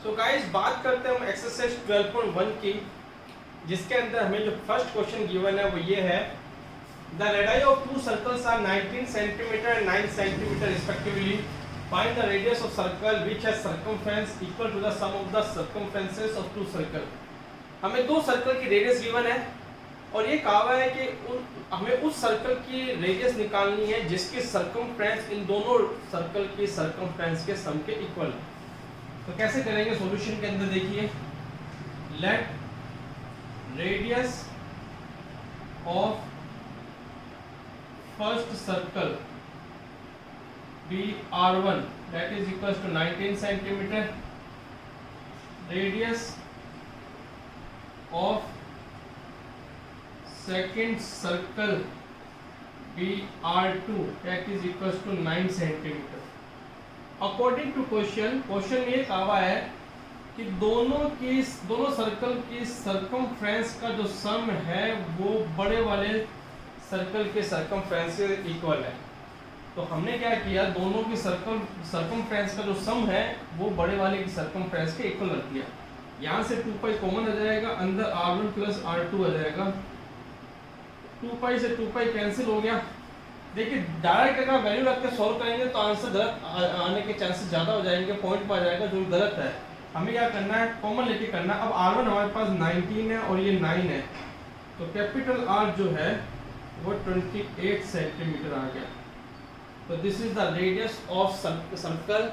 So guys बात करते हैं हम एक्सरसाइज 12.1 की, जिसके अंदर हमें जो फर्स्ट क्वेश्चन गिवन है वो ये है, the radius of two circles are 19 centimetre and 9 centimetre respectively, find the radius of circle which has circumference equal to the sum of the circumferences of two circle. हमें दो circle की radius given है और ये कहा हुआ है कि हमें उस सर्कल की रेडियस निकालनी है जिसकी सर्कमफ्रेंस इन दोनों सर्कल की सर्कमफ्रेंस के सम के इक्वल है। तो कैसे करेंगे? सॉल्यूशन के अंदर देखिए, let radius of first circle be r1 that is equals to 19 centimeter, radius of second circle be r2 that is equals to 9 centimeter। According to question में ये कहा है कि दोनों सर्कल की सर्कमफ्रेंस का जो सम है वो बड़े वाले सर्कल के सर्कमफ्रेंस से इक्वल है। तो हमने क्या किया, दोनों की सर्कमफ्रेंस का जो सम है वो बड़े वाले की सर्कमफ्रेंस के इक्वल रख दिया। यहाँ से 2 पाई कॉमन आ जाएगा, अंदर r1 प्लस r2 आ जाएगा। 2 पाई से 2 पाई कैंसिल हो गया। देखिए डायरेक्ट अगर वैल्यू रख के सॉल्व करेंगे तो आंसर गलत आने के चांसेस ज़्यादा हो जाएंगे, पॉइंट पर आ जाएगा जो गलत है। हमें क्या करना है, कॉमन लेके करना। अब r1 हमारे पास 19 है और ये 9 है, तो कैपिटल R जो है वो 28 सेंटीमीटर आ गया। तो this is the radius of circle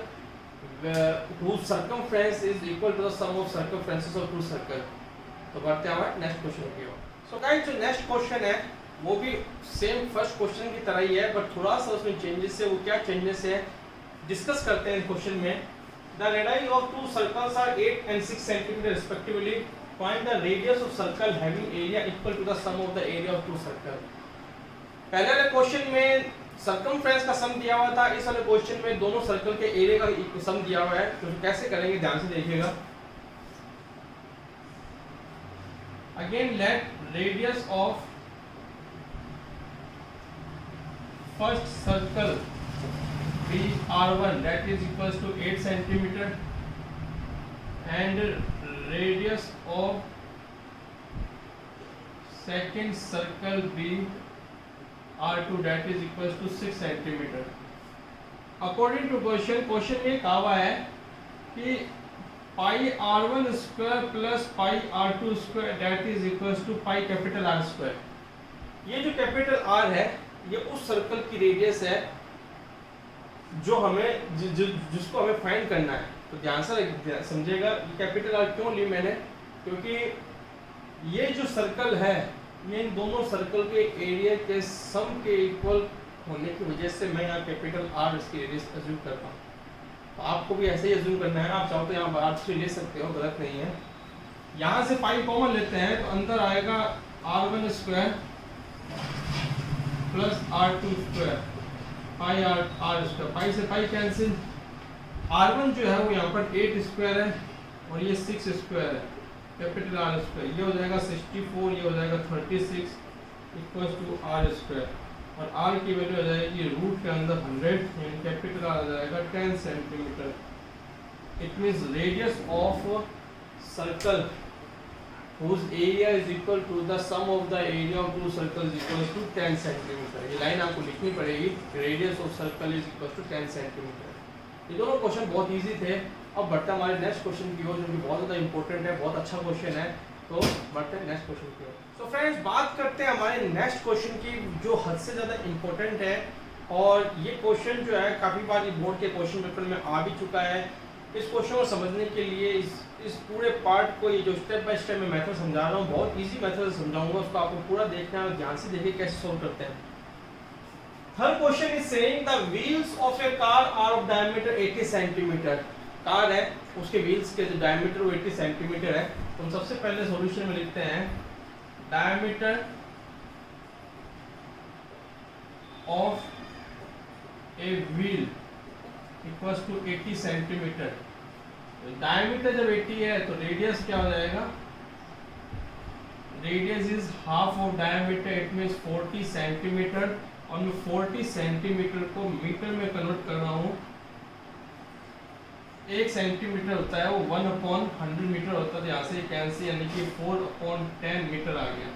whose circumference is equal to the sum of circumferences of two circle। तो बढ़ते हैं हमारे नेक्स्ट क्वेश्चन की ओर। सो गाइस जो नेक्स्ट क्वेश्चन है वो भी सेम फर्स्ट क्वेश्चन की तरह ही है, बट थोड़ा सा उसमें चेंजेस है। वो क्या चेंजेस है डिस्कस करते हैं क्वेश्चन में। The radius of two circles are 8 and 6 centimetre respectively, find the radius of circle having area equal to the sum of the area of two circle. पहले वाले क्वेश्चन में सर्कमफ्रेंस का सम दिया हुआ था, इस वाले क्वेश्चन में दोनों सर्कल के एरिया का सम दिया हुआ है। तो कैसे करेंगे ध्यान से देखिएगा। Again let radius of first circle be r1 that is equals to 8 centimeter and radius of second circle be r2 that is equals to 6 centimeter। according to question में कहा हुआ है कि पाई r1 square plus pi r2 square that is equals to pi capital R square. ये जो capital R है ये उस सर्कल की रेडियस है जो हमें जिसको हमें फाइंड करना है। तो ध्यान से समझिएगा कैपिटल R क्यों ली मैंने, क्योंकि ये जो सर्कल है ये इन दोनों सर्कल के एरिया के सम के इक्वल होने की वजह से मैं यहाँ कैपिटल R इसकी रेडियस अज्यूम करता हूँ। तो आपको भी ऐसे ही अज्यूम करना है। आप चाहो तो यहाँ R3 ले सकते हो, गलत नहीं है। यहाँ से पाई कॉमन लेते हैं तो अंदर आएगा r1 square plus r2 square pi r square. Pi से पाई कैंसिल। r1 जो है वो यहाँ पर 8 स्क्वायर है और ये 6 स्क्वायर है, कैपिटल R स्क्वायर। ये हो जाएगा 64, ये हो जाएगा 36 इक्वल्स टू R स्क्वायर। और R की वैल्यू हो जाएगी रूट के अंदर 100, यानी कैपिटल R आ जाएगा 10 centimetre. It means radius of circle whose area is equal to the sum of the area of two circles equals to 10 centimeter। ये line आपको लिखनी पड़ेगी, radius of circle is equal to 10 centimetre. ये दोनों question बहुत easy थे। अब बढ़ते हैं हमारे नेक्स्ट क्वेश्चन की ओर, जो कि बहुत ज़्यादा इंपॉर्टेंट है, बहुत अच्छा क्वेश्चन है। तो बढ़ते हैं नेक्स्ट क्वेश्चन की ओर। तो फ्रेंड्स बात करते हैं हमारे नेक्स्ट क्वेश्चन की, जो हद से ज़्यादा इंपॉर्टेंट है। और ये क्वेश्चन जो है काफ़ी बार बोर्ड के क्वेश्चन पेपर में आ भी चुका है। इस क्वेश्चन को समझने के लिए इस पूरे पार्ट को, ये जो स्टेप बाय स्टेप मैं मेथड समझा रहा हूँ, बहुत इजी मेथड से समझाऊंगा। उसको आपको पूरा देखना है और ध्यान से देखिए कैसे सॉल्व करते हैं। Third question is saying the wheels of a car are of diameter 80 centimetre. Car है, उसके व्हील्स के जो डायमीटर वो 80 सेंटीमीटर है। तो हम सबसे पहले सॉल्यूशन में लिखते हैं diameter of a wheel equals to 80 centimetre. Diameter जब 80 है तो रेडियस क्या हो जाएगा, radius is half of diameter, it means 40 centimetre. और मैं 40 सेंटीमीटर को मीटर में कन्वर्ट कर रहा हूँ 1 सेंटीमीटर होता है वो 1/100 मीटर होता है। यहाँ से कैंसिल यानी कि 4/10 मीटर आ गया।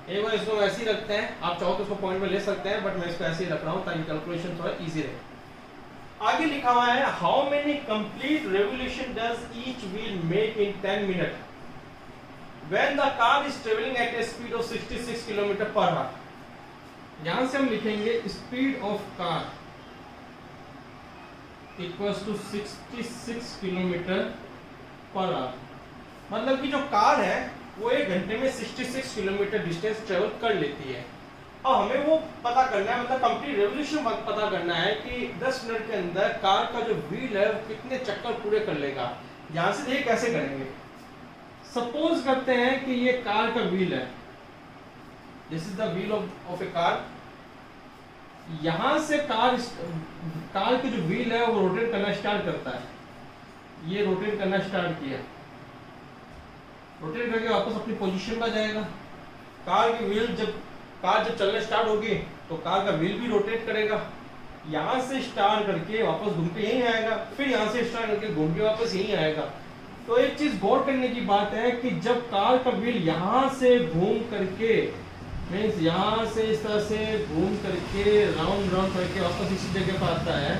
एक बार इसको वैसे ही रखते हैं, आप चाहो तो इसको पॉइंट में ले सकते हैं, बट मैं इसको ऐसे ही रख रहा हूँ ताकि कैलकुलेशन थोड़ा इजी रहे। आगे लिखा हुआ है how many complete revolution does each wheel make in 10 minute when the car is travelling at a speed of 66 kilometre per hour. यहां से हम लिखेंगे speed of car equals to 66 kilometre per hour. मतलब कि जो कार है वो 1 घंटे में 66 किलोमीटर डिस्टेंस ट्रेवल कर लेती है। अब हमें वो पता करना है, मतलब कंप्लीट रेवोल्यूशन पता करना है कि 10 मिनट के अंदर कार का जो व्हील है वो कितने चक्कर पूरे कर लेगा। यहां से देखिए कैसे करेंगे। सपोज करते हैं कि ये कार का व्हील है, this is the wheel of a car. यहां से कार की जो व्हील है वो रोटेट करना स्टार्ट करता है। ये रोटेट करना स्टार्ट किया, रोटेट करके वापस अपनी पोजीशन पर जाएगा। कार की व्हील कार जब चलना स्टार्ट होगी तो कार का व्हील भी रोटेट करेगा। यहाँ से स्टार्ट करके वापस घूम के यहीं आएगा, फिर यहाँ से स्टार्ट करके घूम के वापस यहीं आएगा। तो एक चीज गौर करने की बात है कि जब कार का व्हील यहाँ से घूम करके मीन्स यहाँ से इस तरह से घूम करके राउंड करके वापस इसी जगह पर आता है,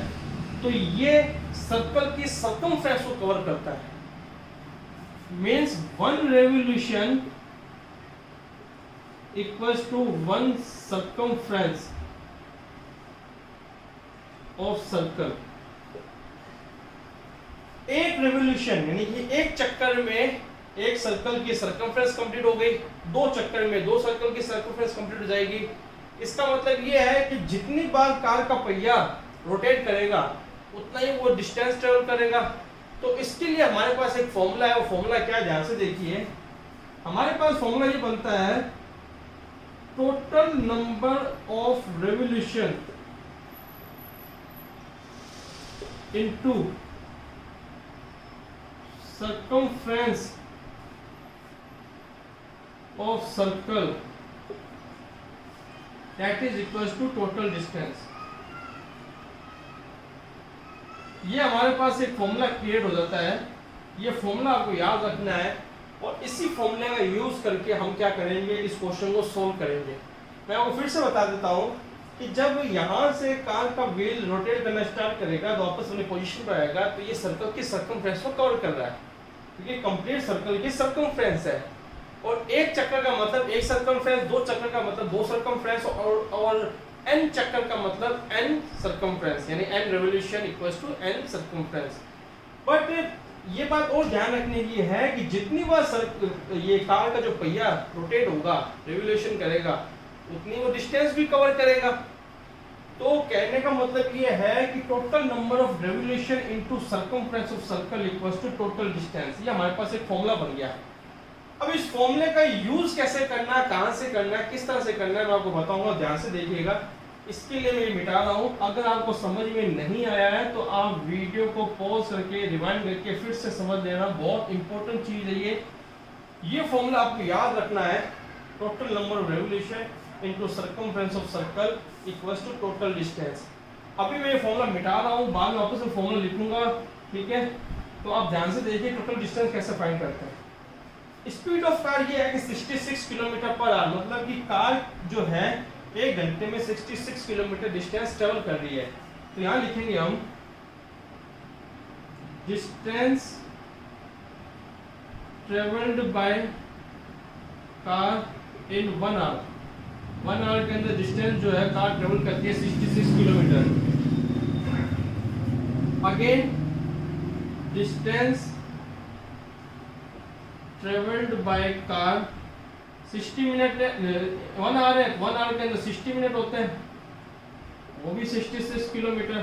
तो ये सर्कल की सर्कमफ्रेंस को कवर करता है। Means 1 revolution equals to 1 circumference of circle. एक रेवोल्यूशन यानी कि एक चक्कर में एक सर्कल की सर्कमफ्रेंस कंप्लीट हो गई, 2 चक्कर में 2 सर्कल की सर्कमफ्रेंस कंप्लीट हो जाएगी। इसका मतलब ये है कि जितनी बार कार का पहिया रोटेट करेगा उतना ही वो डिस्टेंस ट्रेवल करेगा। तो इसके लिए हमारे पास एक फॉर्मूला है। वो फॉर्मूला क्या है, ध्यान से देखिए। हमारे पास फॉर्मूला ये बनता है total number of revolution into circumference of circle that is equals to total distance। ये हमारे पास एक फॉर्मूला क्रिएट हो जाता है। ये फॉर्मूला आपको याद रखना है और इसी फॉर्मूले का यूज करके हम क्या करेंगे, इस क्वेश्चन को सोल्व करेंगे। मैं आपको फिर से बता देता हूं कि जब यहां से कार का व्हील रोटेट करना स्टार्ट करेगा तो वापस अपनी पोजीशन पर आएगा, तो ये सर्कल की सर्कमफ्रेंस को कवर कर रहा है, क्योंकि कंप्लीट सर्कल की सर्कमफ्रेंस है। और एक चक्कर का मतलब एक सर्कमफ्रेंस, 2 चक्कर का मतलब 2 सर्कमफ्रेंस और n चक्कर का मतलब n सर्कमफ्रेंस, यानी n revolution equals to n circumference. But ये बात और ध्यान रखने की है कि जितनी बार ये कार का जो पहिया रोटेट होगा, रेवोल्यूशन करेगा, उतनी वो डिस्टेंस भी कवर करेगा। तो कहने का मतलब ये है कि total number of revolution into circumference of circle equals to total distance. ये हमारे पास एक फॉर्मूला बन गया। अब इस फॉर्मूले का यूज कैसे करना है, कहां से करना है, किस तरह से करना है, मैं आपको बताऊंगा, ध्यान से देखिएगा। इसके लिए मैं मिटा रहा हूं। अगर आपको समझ में नहीं आया है तो आप वीडियो को पॉज करके रिवाइंड करके फिर से समझ लेना, बहुत इंपॉर्टेंट चीज है ये फॉर्मूला आपको याद रखना है। Total number of revolution into circumference of circle equals to total distance. अभी मैं ये फॉर्मूला मिटा रहा हूँ, बाद में वापस मैं फॉर्मूला लिखूंगा, ठीक है। तो आप ध्यान से देखिए टोटल डिस्टेंस कैसे फाइंड करते हैं। स्पीड ऑफ कार ये है कि 66 किलोमीटर पर आवर, मतलब कि कार जो है 1 घंटे में 66 किलोमीटर डिस्टेंस ट्रेवल कर रही है। तो यहाँ लिखेंगे हम distance travelled by car in 1 hour. 1 hour के अंदर डिस्टेंस जो है कार ट्रेवल करती है 66 kilometre. Again distance travelled by car 60 minute 1 hour है, 1 आवर के अंदर 60 मिनट होते हैं, वो भी 66 kilometre.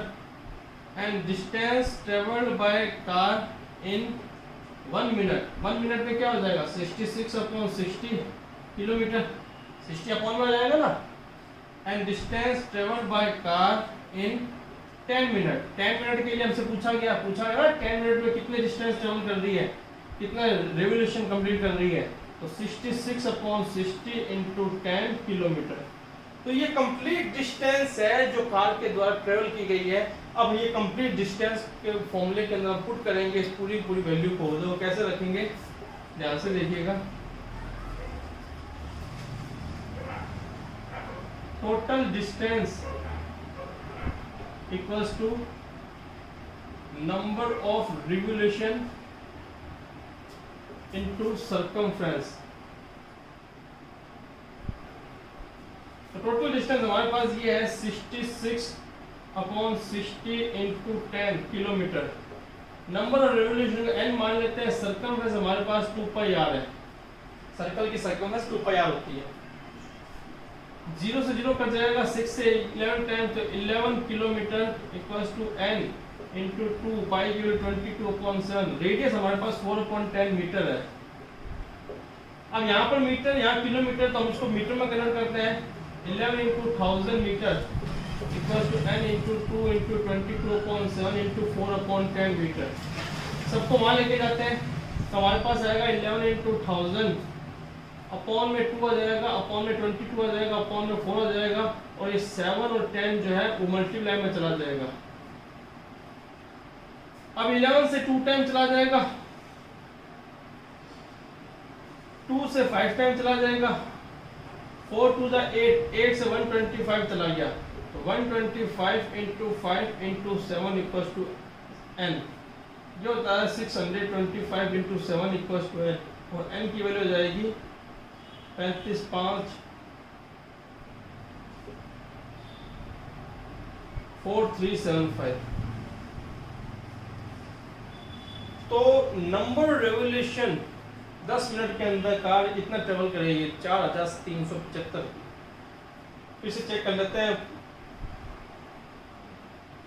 And distance travelled by car in 1 minute, 1 minute में क्या हो जाएगा 66/60 किलोमीटर, 60 अपॉन में आ जाएगा ना। And distance travelled by car in 10 minute, 10 minute के लिए हमसे पूछा गया ना 10 मिनट में कितने डिस्टेंस ट्रेवल कर रही है, कितना रेवोल्यूशन कंप्लीट कर रही है। तो 66/60 इंटू 10 किलोमीटर, तो ये कंप्लीट डिस्टेंस है जो कार के द्वारा ट्रेवल की गई है। अब ये कंप्लीट डिस्टेंस के फॉर्मूले के अंदर पुट करेंगे इस पूरी वैल्यू को, तो कैसे रखेंगे ध्यान से देखिएगा। Total distance equals to number of revolution into circumference. तो टोटल डिस्टेंस हमारे पास ये है 66/60 into 10 kilometre. Number of revolution n मान लेते हैं, सर्कमफ्रेंस हमारे पास 2πr है, सर्कल की सर्कमफ्रेंस 2πr होती है। 0 से 0 कट जाएगा, 6 से 11 टाइम, तो 11 kilometre equals to n into 2 pi की 22/7। रेडियस हमारे पास 4/10 मीटर है। अब यहाँ पर मीटर, यहाँ किलोमीटर, तो हम इसको मीटर में कन्वर्ट करते हैं। 11 into 1000 metre equals to n into 2 into 22/7 into 4/10 metre. सबको वहाँ लेके जाते हैं, तो हमारे पास आएगा 11 इंटू 1000 अपॉन में 2 आ जाएगा, अपॉन में 22 आ जाएगा, अपॉन में 4 आ जाएगा, और ये 7 और 10 जो है वो मल्टीप्लाई में चला जाएगा। अब 11 से 2 टाइम चला जाएगा, 2 से 5 टाइम चला जाएगा, 4 to the 8, 8 से 125 चला गया, तो 125 into 5 into 7 equals to n, जो होता है 625 इंटू 7 इक्वल्स टू n, और n की वैल्यू हो जाएगी 35,4375। तो नंबर रेवोल्यूशन 10 मिनट के अंदर कार इतना ट्रेवल करेगी, 4375। फिर से चेक कर लेते हैं,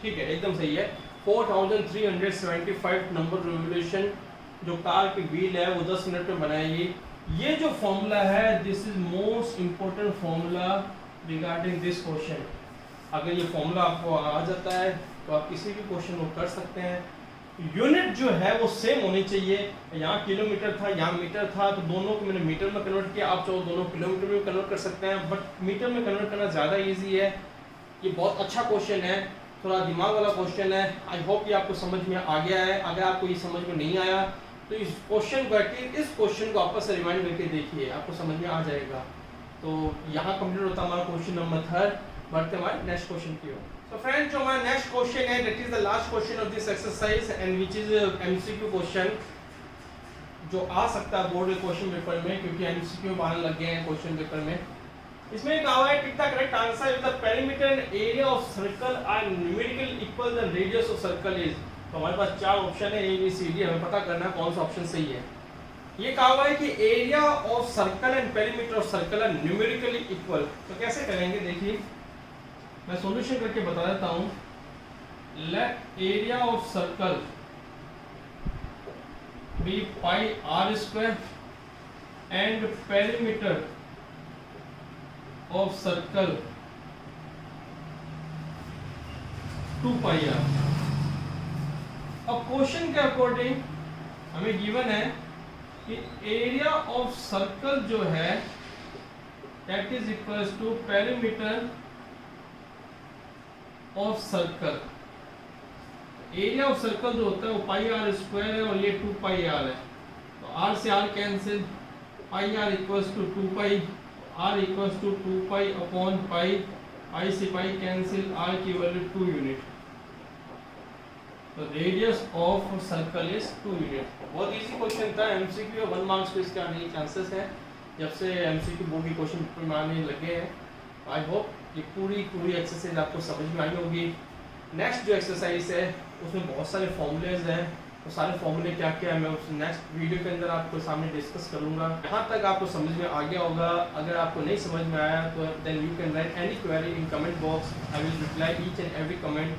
ठीक है एकदम सही है। 4375 नंबर रेवोल्यूशन जो कार की व्हील है वो 10 मिनट में बनाएगी। ये जो फॉर्मूला है, this is most important formula regarding this question. अगर ये फॉर्मूला आपको आ जाता है तो आप किसी भी क्वेश्चन को कर सकते हैं। यूनिट जो है वो सेम होनी चाहिए, यहाँ किलोमीटर था, यहाँ मीटर था, तो दोनों को मैंने मीटर में कन्वर्ट किया। आप चाहो दोनों किलोमीटर में कन्वर्ट कर सकते हैं, बट मीटर में कन्वर्ट करना ज़्यादा इजी है। ये बहुत अच्छा क्वेश्चन है, थोड़ा दिमाग वाला क्वेश्चन है। आई होप ये आपको समझ में आ गया है। अगर आपको ये समझ में नहीं आया तो इस क्वेश्चन को इस क्वेश्चन को आपस से रिमाइंड करके देखिए, आपको समझ में आ जाएगा। तो यहाँ कंप्लीट होता हमारा क्वेश्चन नंबर 3। बढ़ते हमारे नेक्स्ट क्वेश्चन की ओर। So friends, जो हमारा नेक्स्ट क्वेश्चन है, that is the last question of this exercise and which is MCQ question, जो आ सकता है बोर्ड के क्वेश्चन पेपर में, क्योंकि MCQ आने लग गए हैं क्वेश्चन पेपर में। इसमें कहा हुआ है pick the correct answer if the perimeter and area of circle are numerically equal the radius of circle is। तो हमारे पास 4 ऑप्शन है, A B C D, हमें पता करना है कौन सा ऑप्शन सही है। ये कहा हुआ है कि area of circle and perimeter of circle are numerically equal. तो कैसे करेंगे देखिए, मैं सॉल्यूशन करके बता देता हूं। Let area of circle be pi r square and perimeter of circle 2 pi r. अब क्वेश्चन के अकॉर्डिंग हमें गिवन है कि एरिया ऑफ सर्कल जो है that is equals to perimeter of circle. Area of circle जो होता है वो पाई आर स्क्वायर है और ये 2 पाई आर है। तो आर से R cancel, pi R equals to 2 pi, R equals to 2 pi upon pi, pi से पाई कैंसिल, आर की वैल्यू 2 यूनिट। तो radius of circle is 2 unit. बहुत इजी क्वेश्चन था, एमसीक्यू 1 मार्क्स को इसके आने के चांसेस हैं जब से एमसीक्यू बोर्ड की क्वेश्चन पेपर में आने लगे हैं। आई होप ये पूरी एक्सरसाइज आपको समझ में आई होगी। नेक्स्ट जो एक्सरसाइज है उसमें बहुत सारे फॉर्मूलेज हैं, तो सारे फॉर्मूले क्या क्या है मैं उस नेक्स्ट वीडियो के अंदर आपको सामने डिस्कस करूंगा। यहाँ तक आपको समझ में आ गया होगा। अगर आपको नहीं समझ में आया तो then you can write any query in comment box, I will reply each and every comment.